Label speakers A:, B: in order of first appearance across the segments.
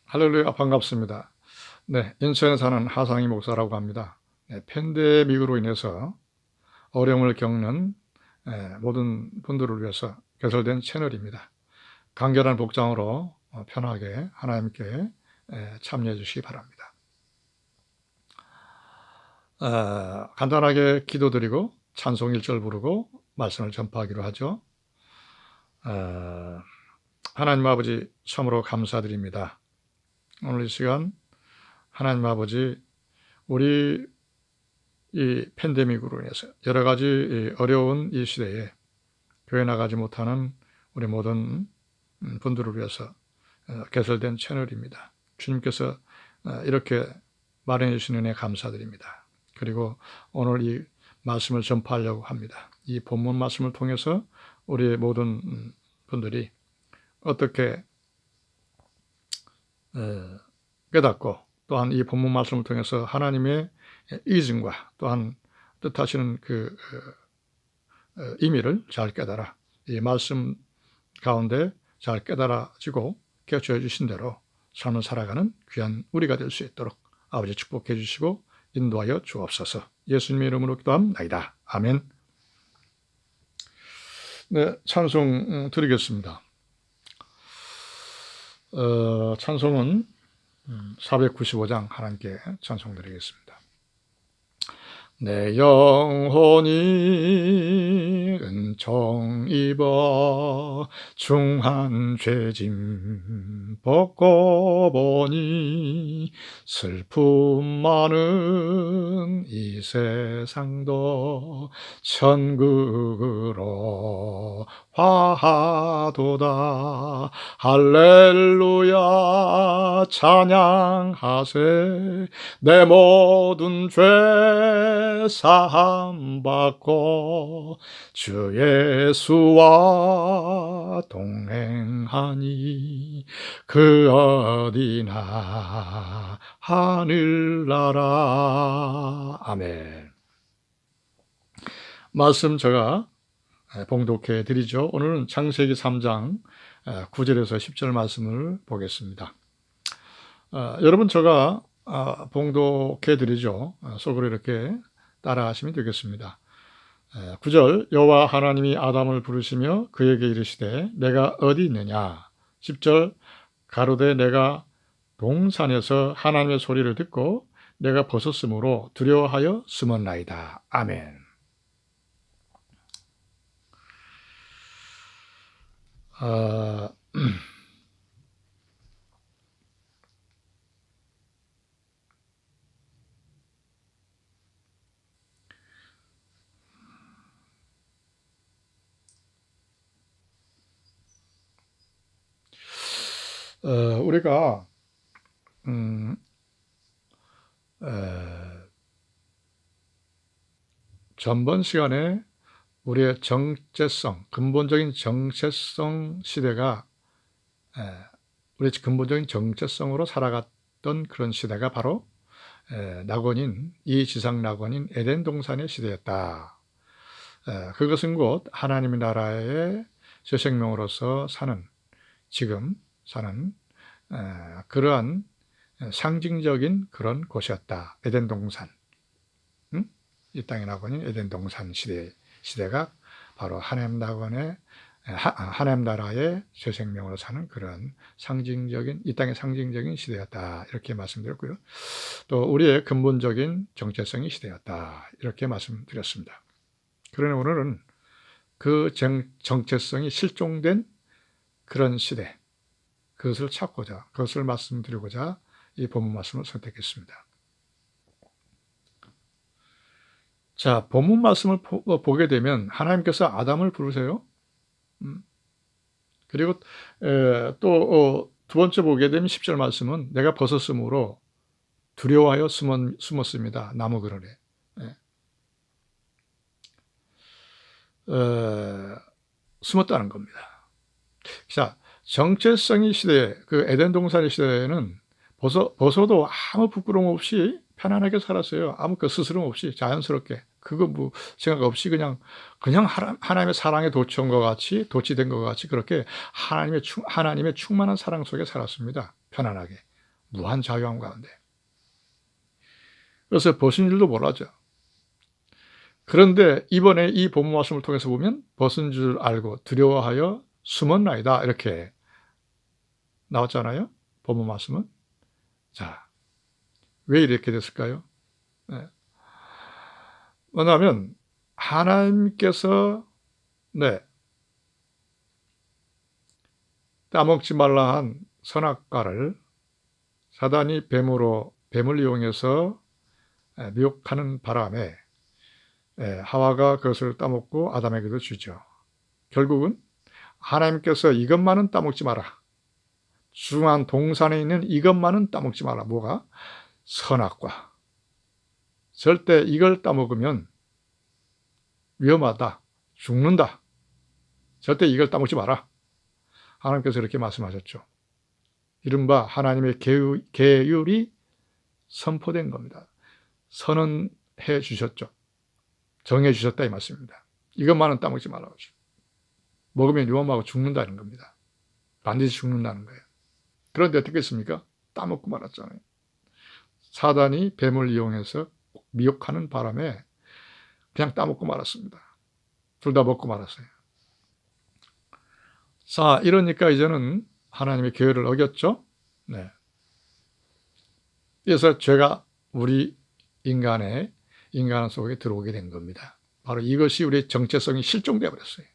A: 할렐루야, 반갑습니다. 네, 인천에 사는 하상희 목사라고 합니다. 네, 팬데믹으로 인해서 어려움을 겪는 모든 분들을 위해서 개설된 채널입니다. 간결한 복장으로 편하게 하나님께 참여해 주시기 바랍니다. 간단하게 기도드리고 찬송 1절 부르고 말씀을 전파하기로 하죠. 하나님 아버지, 참으로 감사드립니다. 오늘 이 시간 하나님 아버지, 우리 이 팬데믹으로 인해서 여러 가지 어려운 이 시대에 교회 나가지 못하는 우리 모든 분들을 위해서 개설된 채널입니다. 주님께서 이렇게 마련해 주신 은혜 감사드립니다. 그리고 오늘 이 말씀을 전파하려고 합니다. 이 본문 말씀을 통해서 우리 모든 분들이 어떻게 깨닫고, 또한 이 본문 말씀을 통해서 하나님의 이증과 또한 뜻하시는 그 의미를 잘 깨달아 이 말씀 가운데 잘 깨달아지고 깨우쳐 주신 대로 삶을 살아가는 귀한 우리가 될 수 있도록 아버지 축복해 주시고 인도하여 주옵소서. 예수님의 이름으로 기도합니다. 아멘. 네, 찬송 드리겠습니다. 찬송은 495장 하나님께 찬송 드리겠습니다. 내 영혼이 은총 입어 중한 죄짐 벗고 보니 슬픔 많은 이 세상도 천국으로 화하도다. 할렐루야 찬양하세. 내 모든 죄 사함 받고 주 예수와 동행하니 그 어디나 하늘나라. 아멘. 말씀 제가 봉독해 드리죠. 오늘은 창세기 3장 9절에서 10절 말씀을 보겠습니다. 여러분, 제가 봉독해 드리죠. 속으로 이렇게 따라하시면 되겠습니다. 9절, 여호와 하나님이 아담을 부르시며 그에게 이르시되 내가 어디 있느냐. 10절, 가로되 내가 동산에서 하나님의 소리를 듣고 내가 벗었으므로 두려워하여 숨었나이다. 아멘. 우리가 전번 시간에 우리의 정체성, 근본적인 정체성 시대가 우리의 근본적인 정체성으로 살아갔던 그런 시대가 바로 낙원인, 이 지상 낙원인 에덴 동산의 시대였다. 그것은 곧 하나님의 나라의 새 생명으로서 지금 사는 그러한 상징적인 그런 곳이었다. 에덴 동산. 이 땅의 낙원인 에덴 동산 시대가 바로 하나님 나라의 새 생명으로 사는 그런 이 땅의 상징적인 시대였다. 이렇게 말씀드렸고요. 또 우리의 근본적인 정체성이 시대였다. 이렇게 말씀드렸습니다. 그러나 오늘은 그 정체성이 실종된 그런 시대, 그것을 찾고자, 그것을 말씀드리고자 이 본문 말씀을 선택했습니다. 자, 본문 말씀을 보게 되면 하나님께서 아담을 부르세요. 그리고 또 두 번째 보게 되면 10절 말씀은 내가 벗었으므로 두려워하여 숨었습니다. 나무 그늘에. 숨었다는 겁니다. 자, 정체성의 시대, 그 에덴 동산의 시대에는 벗어도 아무 부끄러움 없이 편안하게 살았어요. 아무 그 스스럼 없이 자연스럽게. 그거 뭐 생각 없이 그냥 하나님의 사랑에 도취된 것 같이 그렇게 하나님의 충만한 사랑 속에 살았습니다. 편안하게. 무한 자유함 가운데. 그래서 벗은 줄도 몰랐죠. 그런데 이번에 이 본문 말씀을 통해서 보면 벗은 줄 알고 두려워하여 숨었나이다 이렇게 나왔잖아요. 본문 말씀은. 자, 왜 이렇게 됐을까요? 네. 뭐냐면 하나님께서 따먹지 말라 한 선악과를 사단이 뱀을 이용해서 미혹하는 바람에 하와가 그것을 따먹고 아담에게도 주죠. 결국은 하나님께서 이것만은 따먹지 마라. 중한 동산에 있는 이것만은 따먹지 마라. 뭐가? 선악과. 절대 이걸 따먹으면 위험하다. 죽는다. 절대 이걸 따먹지 마라. 하나님께서 이렇게 말씀하셨죠. 이른바 하나님의 계율이 선포된 겁니다. 선언해 주셨죠. 정해 주셨다 이 말씀입니다. 이것만은 따먹지 말라고. 먹으면 위험하고 죽는다는 겁니다. 반드시 죽는다는 거예요. 그런데 어떻게 했습니까? 따먹고 말았잖아요. 사단이 뱀을 이용해서 미혹하는 바람에 그냥 따먹고 말았습니다. 둘 다 먹고 말았어요. 자, 이러니까 이제는 하나님의 계율을 어겼죠. 네. 그래서 죄가 우리 인간 속에 들어오게 된 겁니다. 바로 이것이 우리의 정체성이 실종되어 버렸어요.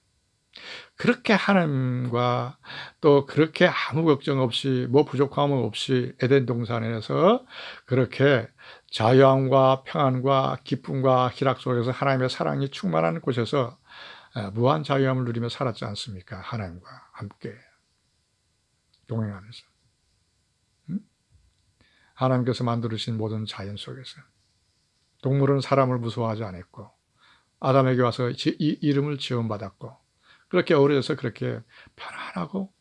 A: 그렇게 하나님과 또 그렇게 아무 걱정 없이 뭐 부족함 없이 에덴 동산에서 그렇게 자유함과 평안과 기쁨과 희락 속에서 하나님의 사랑이 충만한 곳에서 무한 자유함을 누리며 살았지 않습니까? 하나님과 함께 동행하면서. 하나님께서 만들으신 모든 자연 속에서 동물은 사람을 무서워하지 않았고 아담에게 와서 이 이름을 지원받았고 그렇게 어우러져서 그렇게 편안하고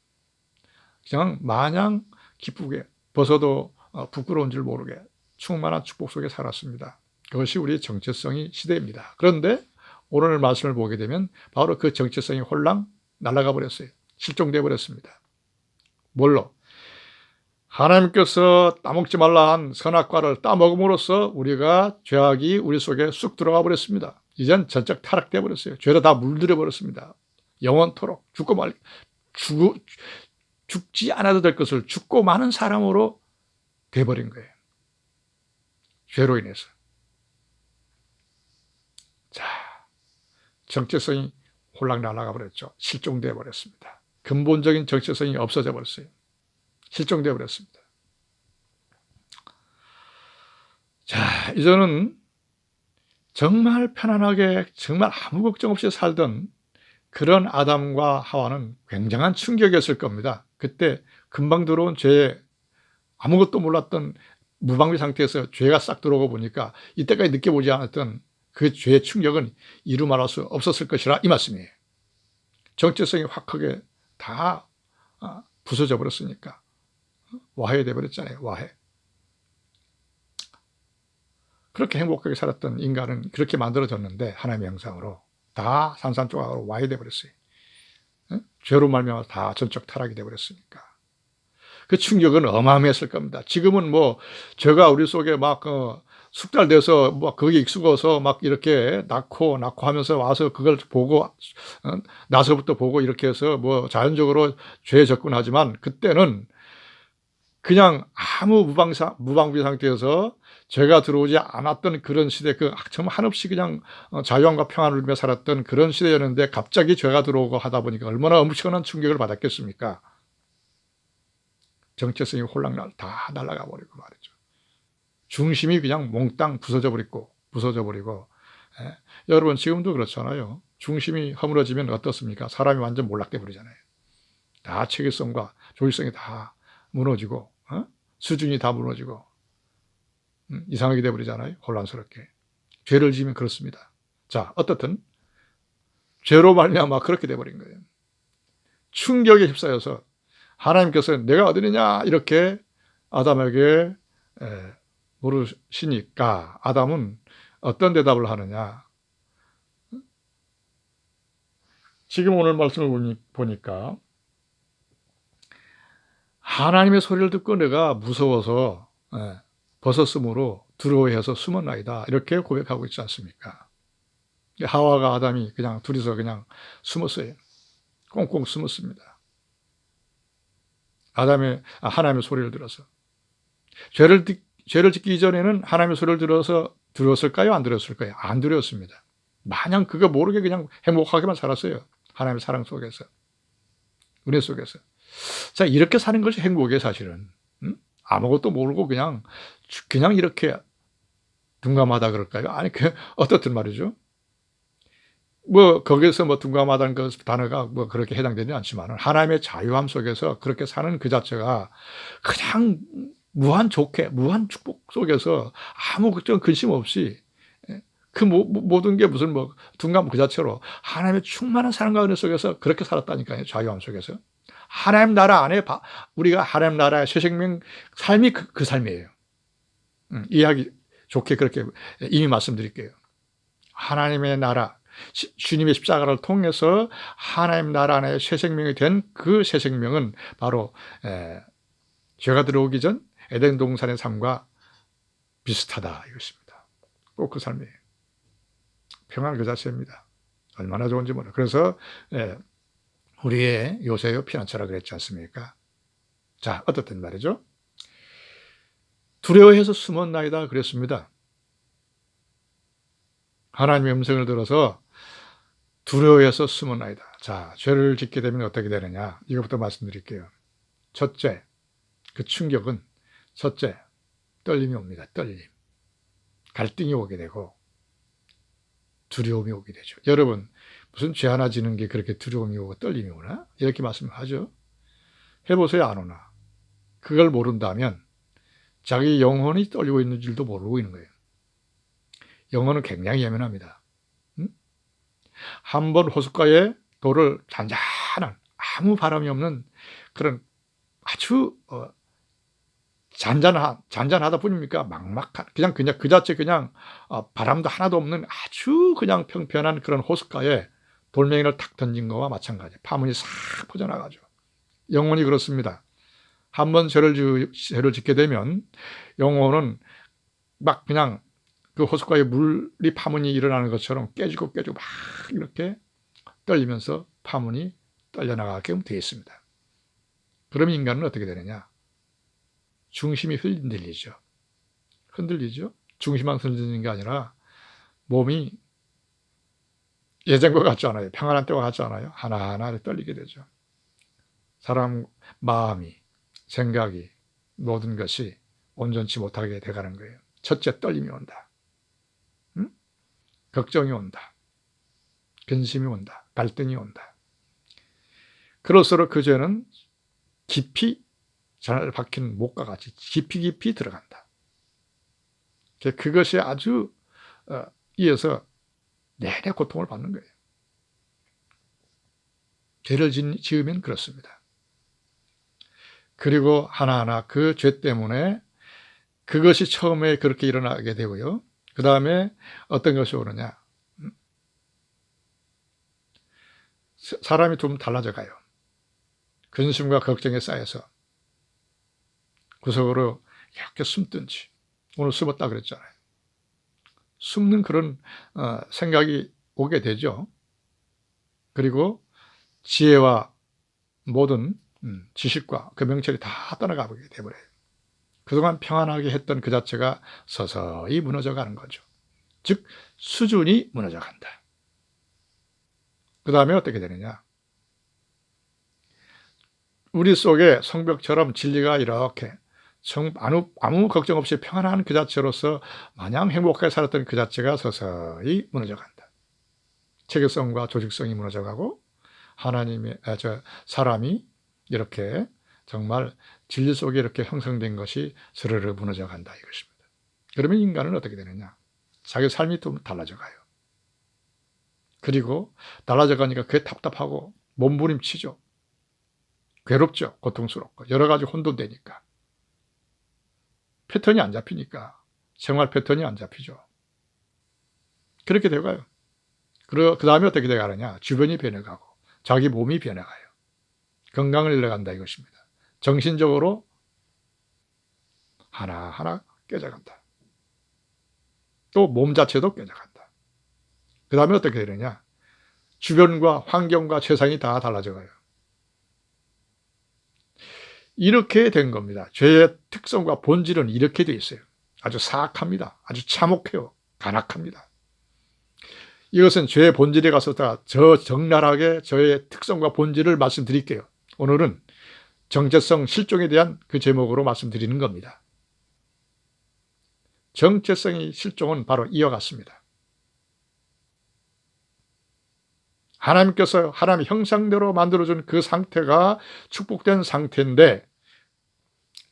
A: 그냥 마냥 기쁘게 벗어도 부끄러운 줄 모르게 충만한 축복 속에 살았습니다. 그것이 우리의 정체성이 시대입니다. 그런데 오늘 말씀을 보게 되면 바로 그 정체성이 홀랑 날아가 버렸어요. 실종되어 버렸습니다. 뭘로? 하나님께서 따먹지 말라 한 선악과를 따먹음으로써 우리가 죄악이 우리 속에 쑥 들어가 버렸습니다. 이젠 전적 타락되어 버렸어요. 죄로 다 물들여 버렸습니다. 영원토록 죽지 않아도 될 것을 죽고 마는 사람으로 돼버린 거예요. 죄로 인해서. 자, 정체성이 홀랑 날아가 버렸죠. 실종되어 버렸습니다. 근본적인 정체성이 없어져 버렸어요. 실종되어 버렸습니다. 자, 이제는 정말 편안하게 정말 아무 걱정 없이 살던 그런 아담과 하와는 굉장한 충격이었을 겁니다. 그때 금방 들어온 죄에 아무것도 몰랐던 무방비 상태에서 죄가 싹 들어오고 보니까 이때까지 느껴보지 않았던 그 죄의 충격은 이루 말할 수 없었을 것이라 이 말씀이에요. 정체성이 확 크게 다 부서져 버렸으니까 와해돼 버렸잖아요. 와해. 그렇게 행복하게 살았던 인간은 그렇게 만들어졌는데 하나님의 형상으로 다 산산조각으로 와해돼 버렸어요. 죄로 말미암아 다 전적 타락이 돼 버렸으니까. 그 충격은 어마어마했을 겁니다. 지금은 뭐 죄가 우리 속에 막 숙달돼서 막 거기에 익숙해서 막 이렇게 낳고 하면서 와서 그걸 보고 나서부터 보고 이렇게 해서 뭐 자연적으로 죄에 접근하지만 그때는 그냥 아무 무방비 상태에서 죄가 들어오지 않았던 그런 시대, 정말 한없이 그냥 자유함과 평안을 누리며 살았던 그런 시대였는데 갑자기 죄가 들어오고 하다 보니까 얼마나 엄청난 충격을 받았겠습니까? 정체성이 홀랑 다 날아가 버리고 말이죠. 중심이 그냥 몽땅 부서져 버리고. 여러분 지금도 그렇잖아요. 중심이 허물어지면 어떻습니까? 사람이 완전 몰락돼 버리잖아요. 다 체계성과 조직성이 다 무너지고 수준이 다 무너지고 이상하게 돼버리잖아요. 혼란스럽게. 죄를 지으면 그렇습니다. 자, 어떻든 죄로 말미암아 그렇게 돼버린 거예요. 충격에 휩싸여서 하나님께서 내가 어디느냐 이렇게 아담에게 물으시니까 아담은 어떤 대답을 하느냐. 지금 오늘 말씀을 보니까 하나님의 소리를 듣고 내가 무서워서 벗었으므로 두려워해서 숨었나이다. 이렇게 고백하고 있지 않습니까? 하와가 아담이 그냥 둘이서 그냥 숨었어요. 꽁꽁 숨었습니다. 하나님의 소리를 들어서. 죄를 짓기 이전에는 하나님의 소리를 들었을까요? 안 들었을까요? 안 들었습니다. 마냥 그거 모르게 그냥 행복하게만 살았어요. 하나님의 사랑 속에서. 은혜 속에서. 자, 이렇게 사는 것이 행복이에요, 사실은. 아무것도 모르고 그냥 이렇게 둔감하다 그럴까요? 아니, 어떻든 말이죠. 거기서 둔감하다는 그 단어가 그렇게 해당되지 않지만, 하나님의 자유함 속에서 그렇게 사는 그 자체가 그냥 무한 좋게, 무한 축복 속에서 아무 걱정, 근심 없이, 그 모든 게 무슨 둔감 그 자체로 하나님의 충만한 사랑과 은혜 속에서 그렇게 살았다니까요. 자유함 속에서. 하나님 나라 안에 우리가 하나님 나라의 새 생명 삶이 그 삶이에요. 이해하기 좋게 그렇게 이미 말씀드릴게요. 하나님의 나라, 주님의 십자가를 통해서 하나님 나라 안에 새 생명이 된 그 새 생명은 바로 죄가 들어오기 전 에덴 동산의 삶과 비슷하다 이것입니다. 꼭 그 삶이에요. 평안 그 자체입니다. 얼마나 좋은지 몰라요. 그래서 우리의 요새요 피난처라 그랬지 않습니까? 자, 어떻든 말이죠. 두려워해서 숨었나이다 그랬습니다. 하나님의 음성을 들어서 두려워해서 숨었나이다. 자, 죄를 짓게 되면 어떻게 되느냐? 이것부터 말씀드릴게요. 첫째, 그 충격은 첫째, 떨림이 옵니다. 떨림. 갈등이 오게 되고 두려움이 오게 되죠. 여러분, 무슨 죄 하나 지는 게 그렇게 두려움이 오고 떨림이 오나? 이렇게 말씀하죠. 해보세요, 안 오나? 그걸 모른다면 자기 영혼이 떨리고 있는 줄도 모르고 있는 거예요. 영혼은 굉장히 예민합니다. 한번 호숫가에 돌을 잔잔한 아무 바람이 없는 그런 아주 잔잔하다 뿐입니까? 막막한 그냥 그 자체 그냥 바람도 하나도 없는 아주 그냥 평평한 그런 호숫가에 돌멩이를 탁 던진 거와 마찬가지. 파문이 싹 퍼져나가죠. 영혼이 그렇습니다. 한번 죄를 짓게 되면 영혼은 막 그냥 그 호숫가에 물이 파문이 일어나는 것처럼 깨지고 막 이렇게 떨리면서 파문이 떨려나가게 되어 있습니다. 그럼 인간은 어떻게 되느냐? 중심이 흔들리죠. 중심만 흔들리는 게 아니라 몸이 예전과 같지 않아요. 평안한 때와 같지 않아요. 하나하나 떨리게 되죠. 사람 마음이, 생각이, 모든 것이 온전치 못하게 돼가는 거예요. 첫째, 떨림이 온다. 걱정이 온다. 근심이 온다. 갈등이 온다. 그럴수록 그 죄는 깊이 잘 박힌 목과 같이 깊이 들어간다. 그것이 아주 이어서 내내 고통을 받는 거예요. 죄를 지으면 그렇습니다. 그리고 하나하나 그 죄 때문에 그것이 처음에 그렇게 일어나게 되고요. 그 다음에 어떤 것이 오느냐. 사람이 좀 달라져 가요. 근심과 걱정에 쌓여서 구석으로 이렇게 숨든지, 오늘 숨었다 그랬잖아요. 숨는 그런 생각이 오게 되죠. 그리고 지혜와 모든 지식과 그 명철이 다 떠나가게 되버려요. 그동안 평안하게 했던 그 자체가 서서히 무너져가는 거죠. 즉 수준이 무너져간다. 그 다음에 어떻게 되느냐. 우리 속에 성벽처럼 진리가 이렇게 아무 걱정 없이 평안한 그 자체로서 마냥 행복하게 살았던 그 자체가 서서히 무너져간다. 체계성과 조직성이 무너져가고 사람이 이렇게 정말 진리 속에 이렇게 형성된 것이 스르르 무너져간다 이것입니다. 그러면 인간은 어떻게 되느냐? 자기 삶이 좀 달라져가요. 그리고 달라져가니까 그게 답답하고 몸부림치죠. 괴롭죠. 고통스럽고 여러 가지 혼돈되니까. 패턴이 안 잡히니까. 생활 패턴이 안 잡히죠. 그렇게 돼가요. 그 다음에 어떻게 돼가느냐. 주변이 변해가고 자기 몸이 변해가요. 건강을 잃어간다 이것입니다. 정신적으로 하나하나 깨져간다. 또 몸 자체도 깨져간다. 그 다음에 어떻게 되느냐? 주변과 환경과 세상이 다 달라져 가요. 이렇게 된 겁니다. 죄의 특성과 본질은 이렇게 돼 있어요. 아주 사악합니다. 아주 참혹해요. 간악합니다. 이것은 죄의 본질에 가서 다 적나라하게 저의 특성과 본질을 말씀드릴게요. 오늘은 정체성 실종에 대한 그 제목으로 말씀드리는 겁니다. 정체성의 실종은 바로 이와 같습니다. 하나님께서 하나님의 형상대로 만들어준 그 상태가 축복된 상태인데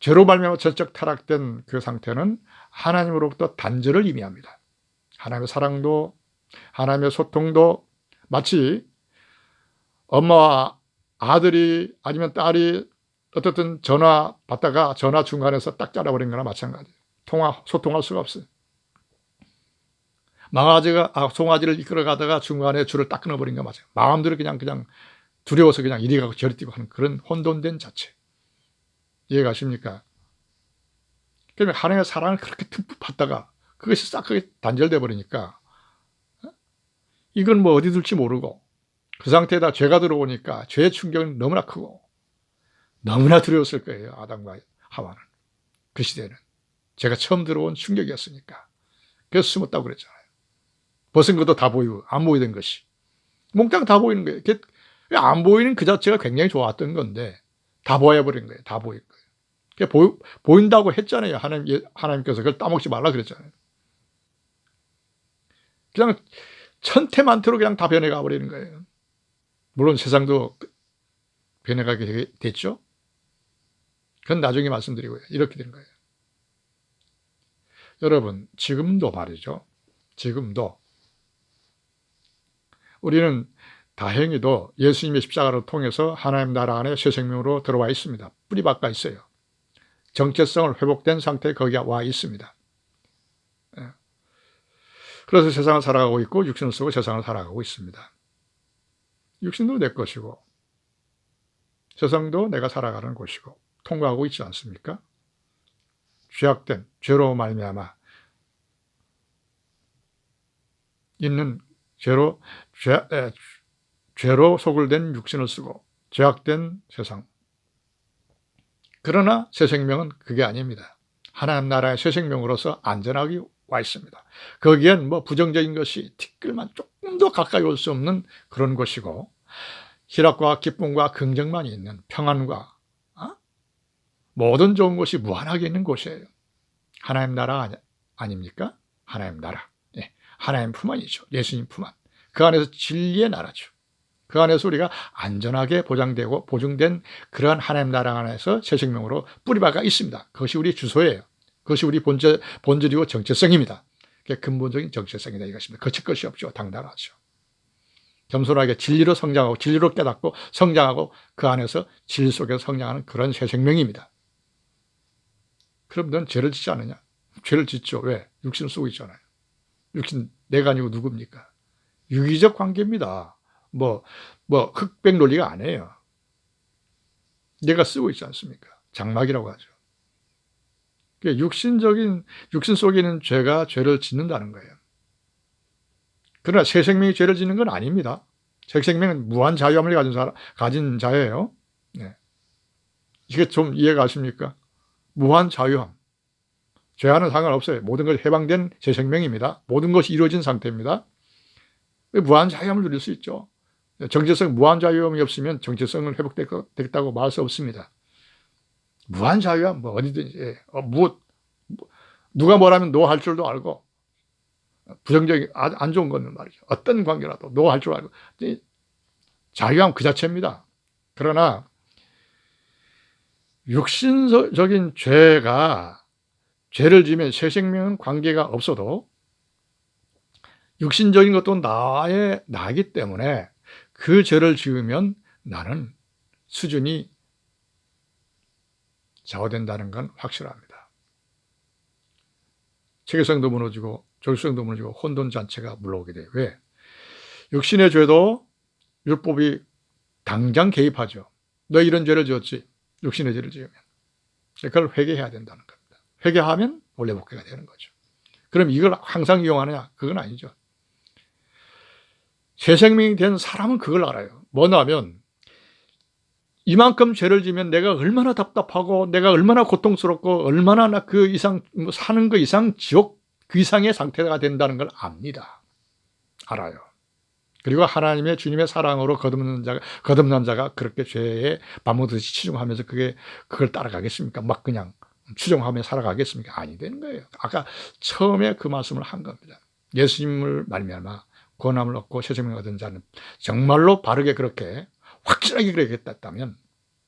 A: 죄로 말미암아 전적 타락된 그 상태는 하나님으로부터 단절을 의미합니다. 하나님의 사랑도 하나님의 소통도 마치 엄마와 아들이 아니면 딸이 어떻든 전화 받다가 전화 중간에서 딱 잘라버린 거나 마찬가지예요. 소통할 수가 없어요. 송아지를 이끌어가다가 중간에 줄을 딱 끊어버린 거 맞아요. 마음대로 그냥 두려워서 그냥 이리 가고 저리 뛰고 하는 그런 혼돈된 자체. 이해가십니까? 그러면 하나님의 사랑을 그렇게 듬뿍 받다가 그것이 싹 그게 단절돼 버리니까 이건 뭐 어디 둘지 모르고 그 상태에다 죄가 들어오니까 죄의 충격은 너무나 크고 너무나 두려웠을 거예요. 아담과 하와는. 그 시대는. 제가 처음 들어온 충격이었으니까. 그래서 숨었다고 그랬잖아요. 벗은 것도 다 보이고 안 보이던 것이. 몽땅 다 보이는 거예요. 안 보이는 그 자체가 굉장히 좋았던 건데 다 보여버린 거예요. 다 보인 거예요. 보인다고 했잖아요. 하나님께서 그걸 따먹지 말라 그랬잖아요. 그냥 천태만태로 그냥 다 변해가 버리는 거예요. 물론 세상도 변해가게 됐죠. 그건 나중에 말씀드리고요. 이렇게 된 거예요. 여러분, 지금도 말이죠. 지금도 우리는 다행히도 예수님의 십자가를 통해서 하나님 나라 안에 새 생명으로 들어와 있습니다. 뿌리박가 있어요. 정체성을 회복된 상태에 거기 와 있습니다. 그래서 세상을 살아가고 있고 육신을 쓰고 세상을 살아가고 있습니다. 육신도 내 것이고 세상도 내가 살아가는 곳이고 통과하고 있지 않습니까? 죄악된 죄로 말미암아 있는 죄로 소굴된 육신을 쓰고 죄악된 세상. 그러나 새 생명은 그게 아닙니다. 하나님 나라의 새 생명으로서 안전하게 와 있습니다. 거기엔 뭐 부정적인 것이 티끌만 조금도 가까이 올 수 없는 그런 곳이고 희락과 기쁨과 긍정만이 있는 평안과 모든 좋은 것이 무한하게 있는 곳이에요. 하나님 나라 아닙니까? 하나님 나라. 네. 하나님 품 안이죠. 예수님 품 안. 그 안에서 진리의 나라죠. 그 안에서 우리가 안전하게 보장되고 보증된 그러한 하나님 나라 안에서 새 생명으로 뿌리박아 있습니다. 그것이 우리 주소예요. 그것이 우리 본질이고 정체성입니다. 그게 근본적인 정체성이다 이것입니다. 거칠 것이 없죠. 당당하죠. 겸손하게 진리로 성장하고 진리로 깨닫고 성장하고 그 안에서 진리 속에서 성장하는 그런 새 생명입니다. 그럼 넌 죄를 짓지 않느냐? 죄를 짓죠. 왜? 육신을 쓰고 있잖아요. 육신 내가 아니고 누굽니까? 유기적 관계입니다. 흑백 논리가 아니에요. 내가 쓰고 있지 않습니까? 장막이라고 하죠. 육신 속에 있는 죄가 죄를 짓는다는 거예요. 그러나 새 생명이 죄를 짓는 건 아닙니다. 새 생명은 무한 자유함을 가진 자예요. 네. 이게 좀 이해가 가십니까? 무한 자유함. 죄와는 상관없어요. 모든 것이 해방된 새 생명입니다. 모든 것이 이루어진 상태입니다. 무한 자유함을 누릴 수 있죠. 정체성, 무한 자유함이 없으면 정체성을 회복됐다고 말할 수 없습니다. 무한 자유함, 어디든지, 누가 뭐라면 노 할 줄도 알고, 부정적인, 안 좋은 거는 말이죠. 어떤 관계라도 노 할 줄 알고, 자유함 그 자체입니다. 그러나, 육신적인 죄를 지면 새 생명은 관계가 없어도, 육신적인 것도 나이기 때문에 그 죄를 지으면 나는 수준이 좌우된다는 건 확실합니다. 체계성도 무너지고 조직성도 무너지고 혼돈 자체가 물러오게 돼요. 왜? 육신의 죄도 율법이 당장 개입하죠. 너 이런 죄를 지었지. 육신의 죄를 지으면. 그걸 회개해야 된다는 겁니다. 회개하면 원래 복귀가 되는 거죠. 그럼 이걸 항상 이용하느냐? 그건 아니죠. 새 생명이 된 사람은 그걸 알아요. 뭐냐면 이만큼 죄를 지면 내가 얼마나 답답하고 내가 얼마나 고통스럽고 얼마나 그 이상 사는 것 이상 지옥 그 이상의 상태가 된다는 걸 압니다. 알아요. 그리고 하나님의 주님의 사랑으로 거듭난 자가 그렇게 죄에 밤낮없이 치중하면서 그걸 따라가겠습니까? 막 그냥 추종하며 살아가겠습니까? 아니 되는 거예요. 아까 처음에 그 말씀을 한 겁니다. 예수님을 말미암아 구원함을 얻고 새 생명을 얻은 자는 정말로 바르게 그렇게 확실하게 그렇게 했다면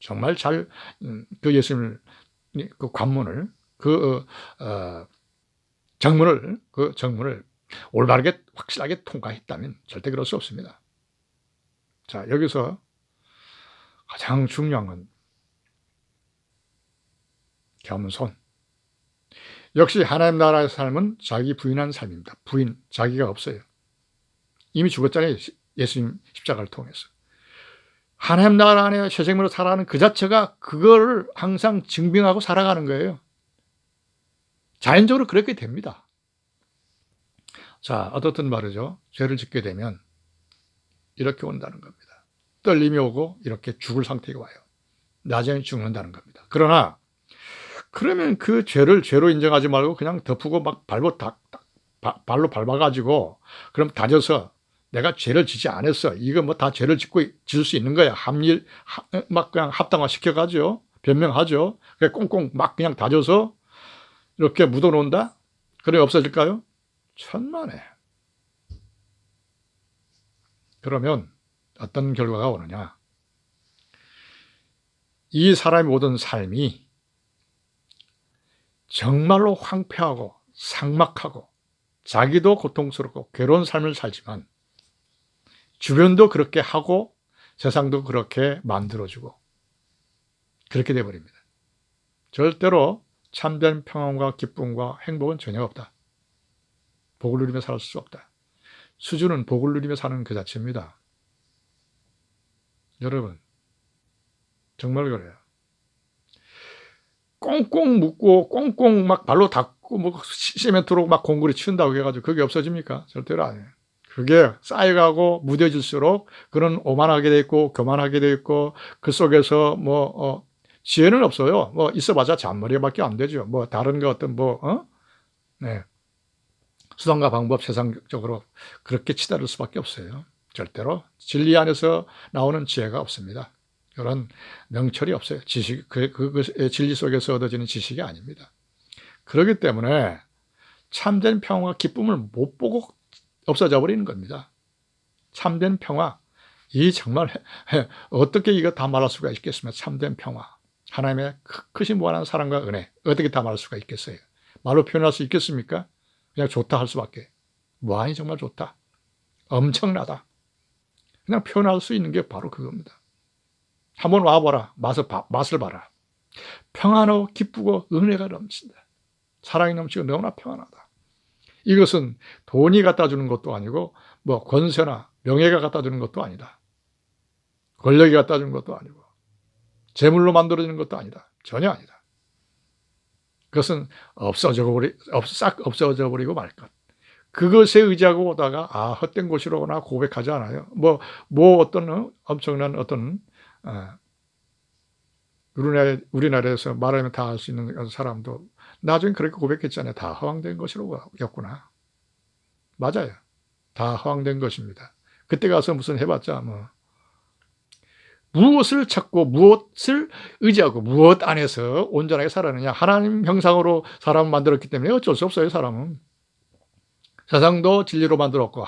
A: 정말 잘 그 예수님을 그 관문을 정문을 올바르게 확실하게 통과했다면 절대 그럴 수 없습니다. 자, 여기서 가장 중요한 건 겸손. 역시 하나님 나라의 삶은 자기 부인한 삶입니다. 자기가 없어요. 이미 죽었잖아요. 예수님 십자가를 통해서. 하나님 나라 안에 새 생명으로 살아가는 그 자체가 그거를 항상 증빙하고 살아가는 거예요. 자연적으로 그렇게 됩니다. 자, 어떻든 말이죠. 죄를 짓게 되면 이렇게 온다는 겁니다. 떨림이 오고 이렇게 죽을 상태가 와요. 나중에 죽는다는 겁니다. 그러나 그러면 그 죄를 죄로 인정하지 말고 그냥 덮고 막 발로 밟아가지고 그럼 다져서 내가 죄를 지지 않았어. 이거 뭐 다 죄를 지을 수 있는 거야. 막 그냥 합당화 시켜가지고 변명하죠. 그래 꽁꽁 막 그냥 다져서 이렇게 묻어 놓는다? 그래 없어질까요? 천만에. 그러면 어떤 결과가 오느냐? 이 사람이 모든 삶이 정말로 황폐하고 삭막하고 자기도 고통스럽고 괴로운 삶을 살지만 주변도 그렇게 하고 세상도 그렇게 만들어주고 그렇게 돼버립니다. 절대로 참된 평안과 기쁨과 행복은 전혀 없다. 복을 누리며 살 수 없다. 수준은 복을 누리며 사는 그 자체입니다. 여러분 정말 그래요. 꽁꽁 묶고 꽁꽁 막 발로 닦고 뭐 시멘트로 막 공구리 치운다고 해가지고 그게 없어집니까? 절대로 아니에요. 그게 쌓여가고 무뎌질수록 그런 오만하게 돼 있고 교만하게 돼 있고 그 속에서 지혜는 없어요. 뭐 있어봤자 잔머리밖에 안 되죠. 뭐 다른 거 어떤 네. 수단과 방법 세상적으로 그렇게 치달을 수밖에 없어요. 절대로 진리 안에서 나오는 지혜가 없습니다. 그런 명철이 없어요. 지식, 진리 속에서 얻어지는 지식이 아닙니다. 그렇기 때문에 참된 평화와 기쁨을 못 보고 없어져 버리는 겁니다. 참된 평화, 이 정말 어떻게 이거 다 말할 수가 있겠습니까? 참된 평화, 하나님의 크신 무한한 사랑과 은혜, 어떻게 다 말할 수가 있겠어요? 말로 표현할 수 있겠습니까? 그냥 좋다 할 수밖에. 무한히 정말 좋다, 엄청나다, 그냥 표현할 수 있는 게 바로 그겁니다. 한번 와보라, 맛을 봐라. 평안하고 기쁘고 은혜가 넘친다. 사랑이 넘치고 너무나 평안하다. 이것은 돈이 갖다 주는 것도 아니고 뭐 권세나 명예가 갖다 주는 것도 아니다. 권력이 갖다 주는 것도 아니고 재물로 만들어지는 것도 아니다. 전혀 아니다. 그것은 싹 없어져 버리고 말 것. 그것에 의지하고 오다가 헛된 곳이로구나 고백하지 않아요. 어떤 엄청난 어떤 우리나라에서 말하면 다 할 수 있는 사람도 나중에 그렇게 고백했잖아요. 다 허황된 것이로였구나. 맞아요. 다 허황된 것입니다. 그때 가서 무슨 해봤자 무엇을 찾고 무엇을 의지하고 무엇 안에서 온전하게 살았느냐. 하나님 형상으로 사람을 만들었기 때문에 어쩔 수 없어요. 사람은. 세상도 진리로 만들었고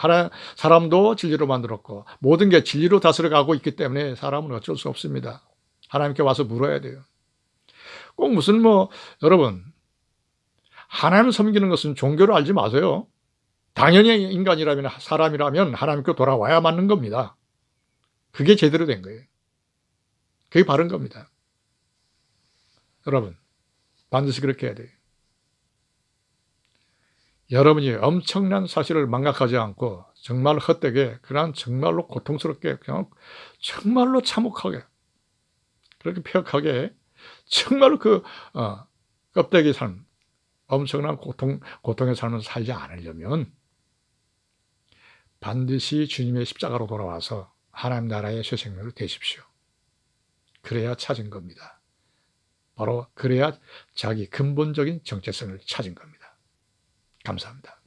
A: 사람도 진리로 만들었고 모든 게 진리로 다스려가고 있기 때문에 사람은 어쩔 수 없습니다. 하나님께 와서 물어야 돼요. 꼭 무슨 여러분 하나님을 섬기는 것은 종교로 알지 마세요. 당연히 인간이라면 사람이라면 하나님께 돌아와야 맞는 겁니다. 그게 제대로 된 거예요. 그게 바른 겁니다. 여러분 반드시 그렇게 해야 돼요. 여러분이 엄청난 사실을 망각하지 않고 정말 헛되게 그냥 정말로 고통스럽게 그냥 정말로 참혹하게 그렇게 폐역하게 정말로 껍데기 삶, 엄청난 고통의 삶을 살지 않으려면 반드시 주님의 십자가로 돌아와서 하나님 나라의 새 생명을 되십시오. 그래야 찾은 겁니다. 바로 그래야 자기 근본적인 정체성을 찾은 겁니다. 감사합니다.